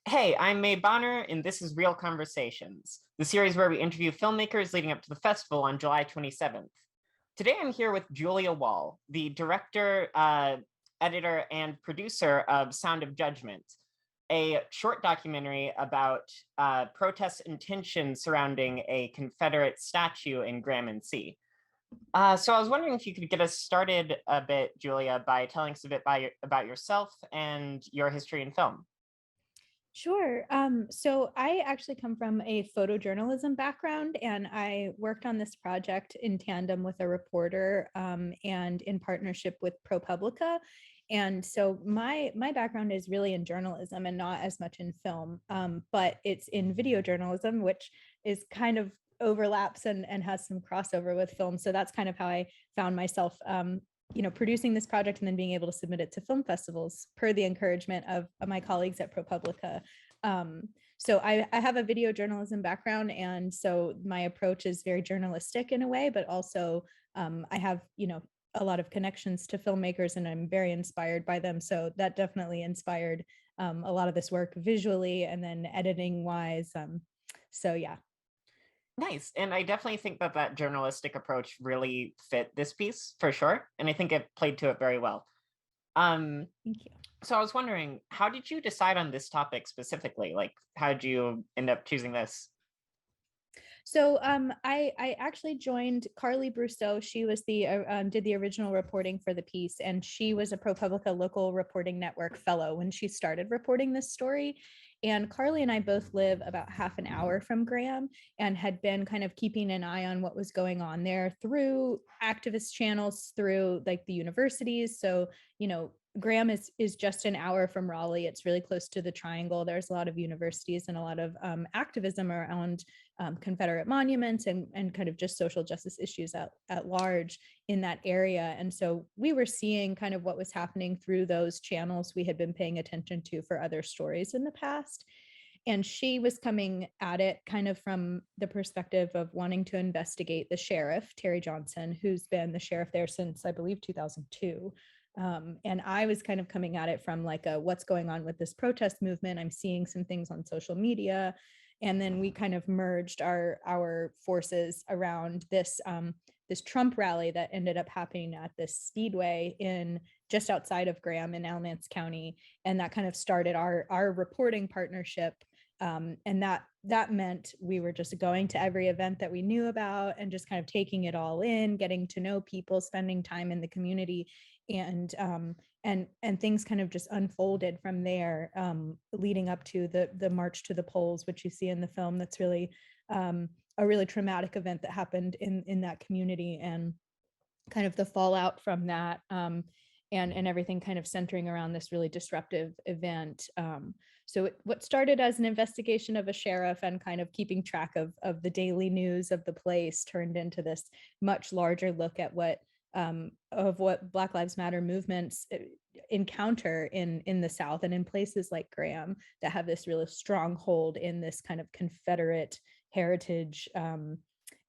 Hey, I'm May Bonner, and this is Real Conversations, the series where we interview filmmakers leading up to the festival on July 27th. Today I'm here with Julia Wall, the director, editor, and producer of Sound of Judgement, a short documentary about protests and tension surrounding a Confederate statue in Graham and C. So I was wondering if you could get us started a bit, Julia, by telling us a bit about yourself and your history in film. Sure. So I actually come from a photojournalism background, and I worked on this project in tandem with a reporter and in partnership with ProPublica. And so my background is really in journalism and not as much in film, but it's in video journalism, which is kind of overlaps and has some crossover with film. So that's kind of how I found myself producing this project and then being able to submit it to film festivals per the encouragement of my colleagues at ProPublica. So I have a video journalism background, and so my approach is very journalistic in a way, but also I have, a lot of connections to filmmakers, and I'm very inspired by them. So that definitely inspired a lot of this work visually and then editing wise. So yeah. Nice. And I definitely think that that journalistic approach really fit this piece for sure. And I think it played to it very well. Um, Thank you. so I was wondering, how did you decide on this topic specifically? Like, how did you end up choosing this? So I actually joined Carly Brousseau. She was the did the original reporting for the piece, and she was a ProPublica Local Reporting Network fellow when she started reporting this story. And Carly and I both live about half an hour from Graham, and had been kind of keeping an eye on what was going on there through activist channels, through like the universities. So Graham is just an hour from Raleigh. It's really close to the Triangle. There's a lot of universities and a lot of activism around Confederate monuments and kind of just social justice issues at large in that area. And so we were seeing kind of what was happening through those channels we had been paying attention to for other stories in the past. And she was coming at it kind of from the perspective of wanting to investigate the sheriff, Terry Johnson, who's been the sheriff there since, I believe, 2002. And I was kind of coming at it from like what's going on with this protest movement. I'm seeing some things on social media. And then we kind of merged our forces around this Trump rally that ended up happening at this speedway in just outside of Graham in Alamance County. And that kind of started our reporting partnership. And that meant we were just going to every event that we knew about and just kind of taking it all in, getting to know people, spending time in the community, and things kind of just unfolded from there, leading up to the march to the polls, which you see in the film. That's really a really traumatic event that happened in that community, and kind of the fallout from that, and everything kind of centering around this really disruptive event. So what started as an investigation of a sheriff and kind of keeping track of the daily news of the place turned into this much larger look at what Black Lives Matter movements encounter in the South and in places like Graham that have this really strong hold in this kind of Confederate heritage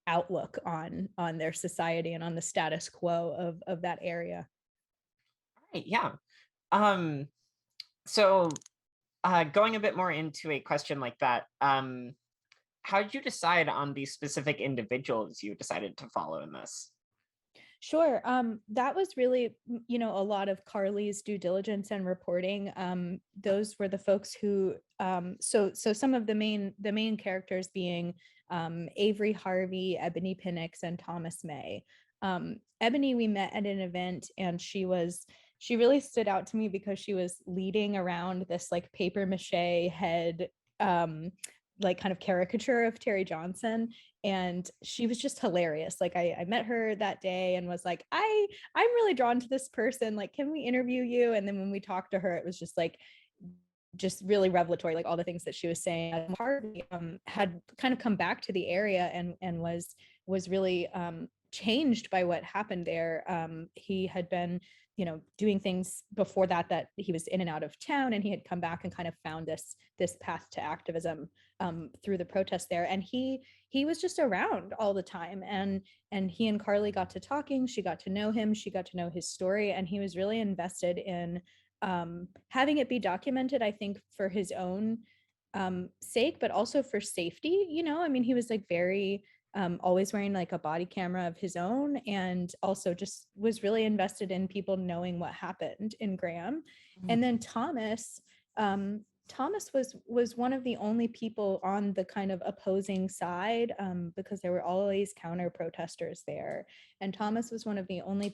outlook on their society and on the status quo of that area. Right, yeah. Um, so going a bit more into a question like that, how did you decide on the specific individuals you decided to follow in this? Sure. That was really, a lot of Carly's due diligence and reporting. Those were the folks who, so some of the main characters being Avery Harvey, Ebony Penix, and Thomas May. Ebony, we met at an event, and she really stood out to me because she was leading around this like paper mache head, like kind of caricature of Terry Johnson, and she was just hilarious. Like I met her that day and was like, I'm really drawn to this person, like, can we interview you? And then when we talked to her, it was just like just really revelatory, like all the things that she was saying. Harvey had kind of come back to the area and was really changed by what happened there. He had been, doing things before that he was in and out of town, and he had come back and kind of found this path to activism through the protest there. And he was just around all the time, and he and Carly got to talking. She got to know him. She got to know his story, and he was really invested in having it be documented, I think for his own sake, but also for safety. I mean, he was like very always wearing like a body camera of his own, and also just was really invested in people knowing what happened in Graham. And then Thomas was one of the only people on the kind of opposing side, because there were always counter protesters there. And Thomas was one of the only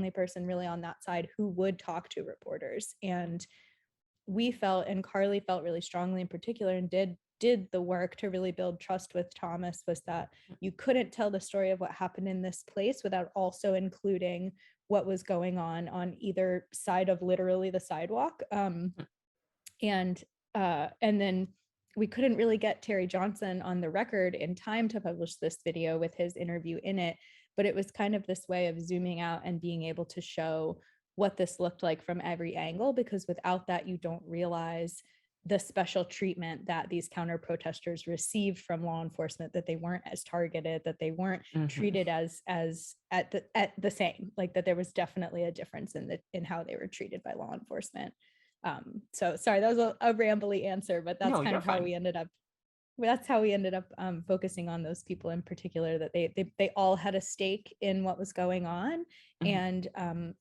person really on that side who would talk to reporters. And we felt, and Carly felt really strongly in particular, and did the work to really build trust with Thomas, was that you couldn't tell the story of what happened in this place without also including what was going on either side of literally the sidewalk. And then we couldn't really get Terry Johnson on the record in time to publish this video with his interview in it, but it was kind of this way of zooming out and being able to show what this looked like from every angle, because without that, you don't realize the special treatment that these counter protesters received from law enforcement, that they weren't as targeted, that they weren't treated as at the same, like that there was definitely a difference in how they were treated by law enforcement. So sorry, that was a rambly answer, but that's No, kind you're of how fine. we ended up focusing on those people in particular, that they all had a stake in what was going on, and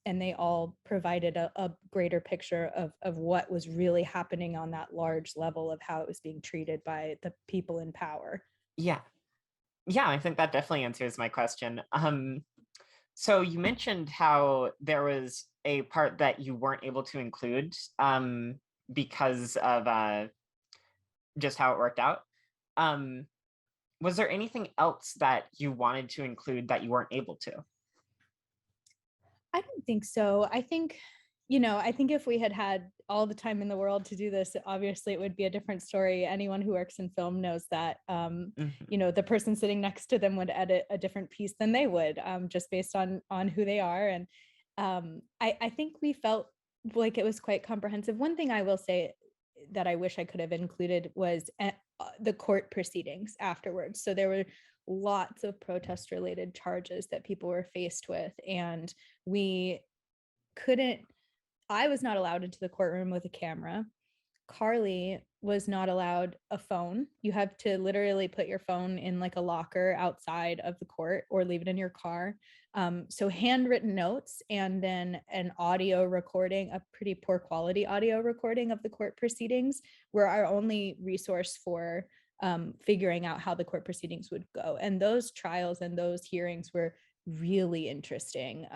they all provided a greater picture of what was really happening on that large level of how it was being treated by the people in power. Yeah. Yeah, I think that definitely answers my question. So you mentioned how there was a part that you weren't able to include because of just how it worked out. Um, was there anything else that you wanted to include that you weren't able to? I don't think so. I think if we had all the time in the world to do this, obviously it would be a different story. Anyone who works in film knows that, the person sitting next to them would edit a different piece than they would, just based on who they are. And I think we felt like it was quite comprehensive. One thing I will say that I wish I could have included was the court proceedings afterwards. So there were lots of protest related charges that people were faced with, and we couldn't I was not allowed into the courtroom with a camera. Carly was not allowed a phone. You have to literally put your phone in like a locker outside of the court or leave it in your car. So handwritten notes, and then an audio recording, a pretty poor quality audio recording of the court proceedings, were our only resource for figuring out how the court proceedings would go. And those trials and those hearings were really interesting.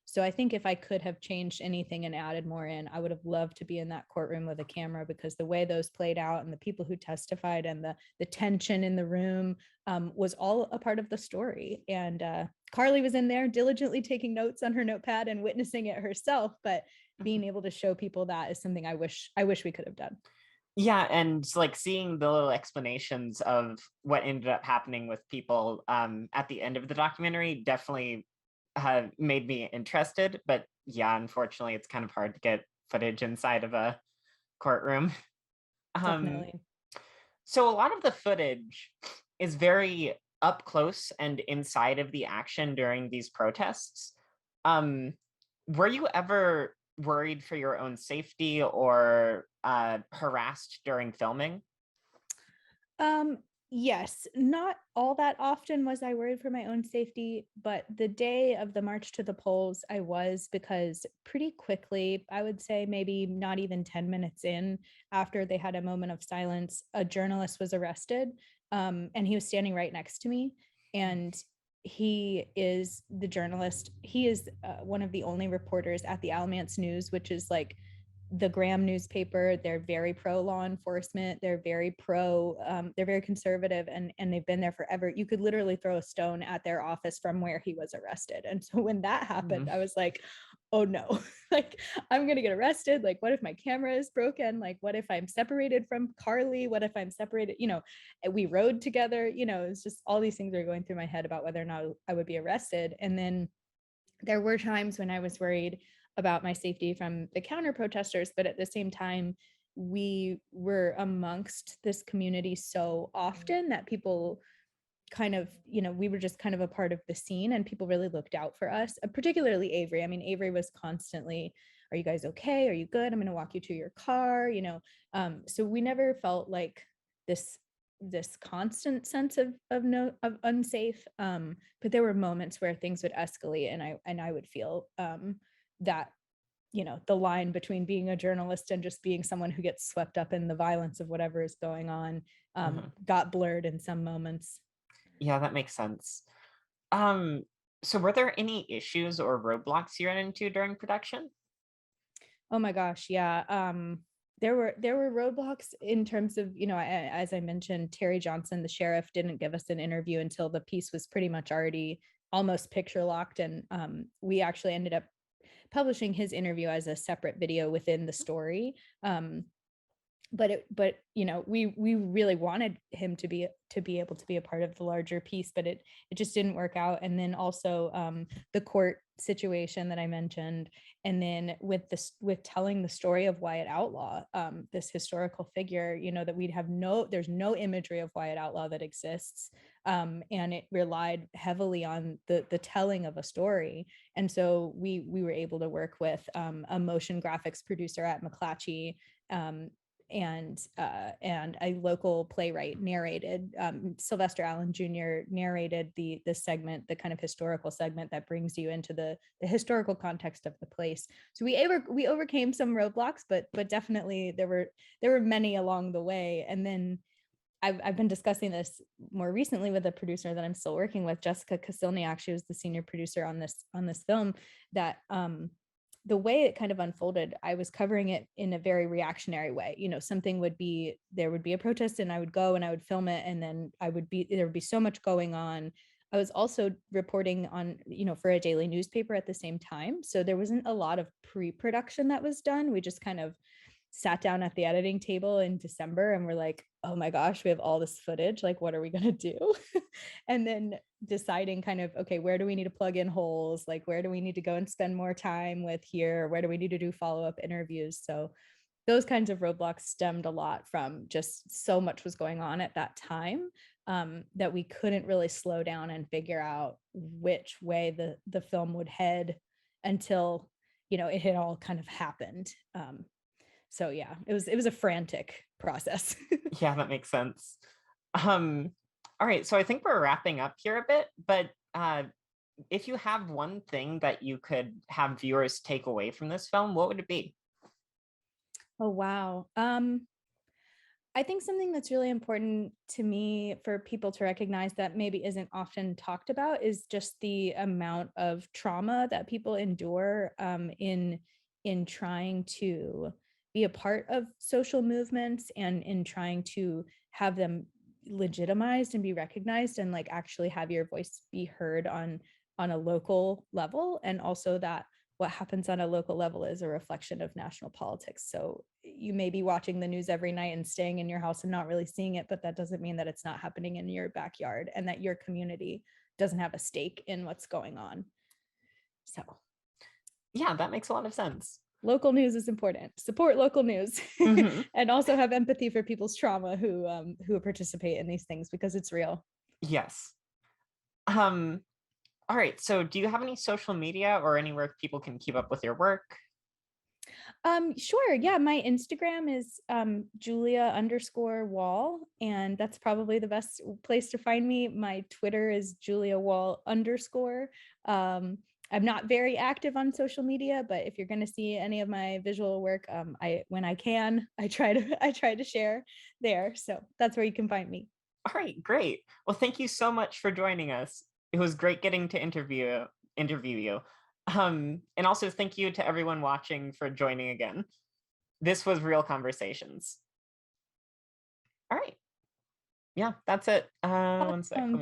So I think if I could have changed anything and added more in, I would have loved to be in that courtroom with a camera, because the way those played out and the people who testified and the tension in the room was all a part of the story. And Carly was in there diligently taking notes on her notepad and witnessing it herself, but being able to show people that is something I wish we could have done. Yeah, and like seeing the little explanations of what ended up happening with people at the end of the documentary definitely made me interested. But yeah, unfortunately, it's kind of hard to get footage inside of a courtroom. Um, Definitely. so a lot of the footage is very up close and inside of the action during these protests. Um, were you ever worried for your own safety or harassed during filming? Um, yes, not all that often was I worried for my own safety, but the day of the march to the polls, I was, because pretty quickly, I would say maybe not even 10 minutes in, after they had a moment of silence, a journalist was arrested, and he was standing right next to me. And he is the journalist. He is one of the only reporters at the Alamance News, which is like the Graham newspaper. They're very pro law enforcement. They're very they're very conservative, and they've been there forever. You could literally throw a stone at their office from where he was arrested. And so when that happened, I was like, oh no, like I'm going to get arrested. Like, what if my camera is broken? Like, what if I'm separated from Carly? What if I'm separated? We rode together, it's just all these things are going through my head about whether or not I would be arrested. And then there were times when I was worried about my safety from the counter protesters, but at the same time, we were amongst this community so often that people kind of, we were just kind of a part of the scene, and people really looked out for us, particularly Avery. I mean, Avery was constantly are you guys okay? Are you good? I'm going to walk you to your car, so we never felt like this constant sense of no of unsafe, but there were moments where things would escalate, and I would feel that the line between being a journalist and just being someone who gets swept up in the violence of whatever is going on got blurred in some moments. Yeah, that makes sense. Um, so were there any issues or roadblocks you ran into during production? Oh my gosh, yeah. There were roadblocks in terms of, as I mentioned, Terry Johnson, the sheriff, didn't give us an interview until the piece was pretty much already almost picture locked, and we actually ended up publishing his interview as a separate video within the story. But we really wanted him to be able to be a part of the larger piece, but it just didn't work out. And then also the court situation that I mentioned, and then with telling the story of Wyatt Outlaw, this historical figure, that there's no imagery of Wyatt Outlaw that exists, and it relied heavily on the telling of a story. And so we were able to work with a motion graphics producer at McClatchy, and a local playwright narrated. Sylvester Allen Jr. narrated the segment, the kind of historical segment that brings you into the historical context of the place. So we overcame some roadblocks, but definitely there were many along the way. And then I've been discussing this more recently with a producer that I'm still working with, Jessica Kasilniak. She was the senior producer on this film. That the way it kind of unfolded, I was covering it in a very reactionary way. There would be a protest, and I would go and I would film it, and then there would be so much going on. I was also reporting on, for a daily newspaper at the same time. So there wasn't a lot of pre-production that was done. We just kind of sat down at the editing table in December and we're like, oh my gosh, we have all this footage. Like, what are we going to do? And then deciding kind of, okay, where do we need to plug in holes? Like, where do we need to go and spend more time with here? Where do we need to do follow-up interviews? So those kinds of roadblocks stemmed a lot from just so much was going on at that time, that we couldn't really slow down and figure out which way the film would head until, it had all kind of happened. So yeah, it was a frantic process. Yeah, that makes sense. All right, so I think we're wrapping up here a bit, but if you have one thing that you could have viewers take away from this film, what would it be? Oh, wow. I think something that's really important to me for people to recognize that maybe isn't often talked about is just the amount of trauma that people endure in trying to be a part of social movements, and in trying to have them legitimized and be recognized, and like actually have your voice be heard on a local level. And also that what happens on a local level is a reflection of national politics. So you may be watching the news every night and staying in your house and not really seeing it, but that doesn't mean that it's not happening in your backyard, and that your community doesn't have a stake in what's going on. So Yeah, that makes a lot of sense. local news is important. Support local news. Mm-hmm. And also have empathy for people's trauma who participate in these things, because it's real. Yes. All right, so do you have any social media or anywhere people can keep up with your work? Sure. Yeah, my Instagram is Julia_Wall, and that's probably the best place to find me. My Twitter is JuliaWall_. I'm not very active on social media, but if you're going to see any of my visual work, when I can, I try to share there. So that's where you can find me. All right, great. Well, thank you so much for joining us. It was great getting to interview you. And also thank you to everyone watching for joining again. This was Real Conversations. All right. Yeah, that's it. One sec. Awesome.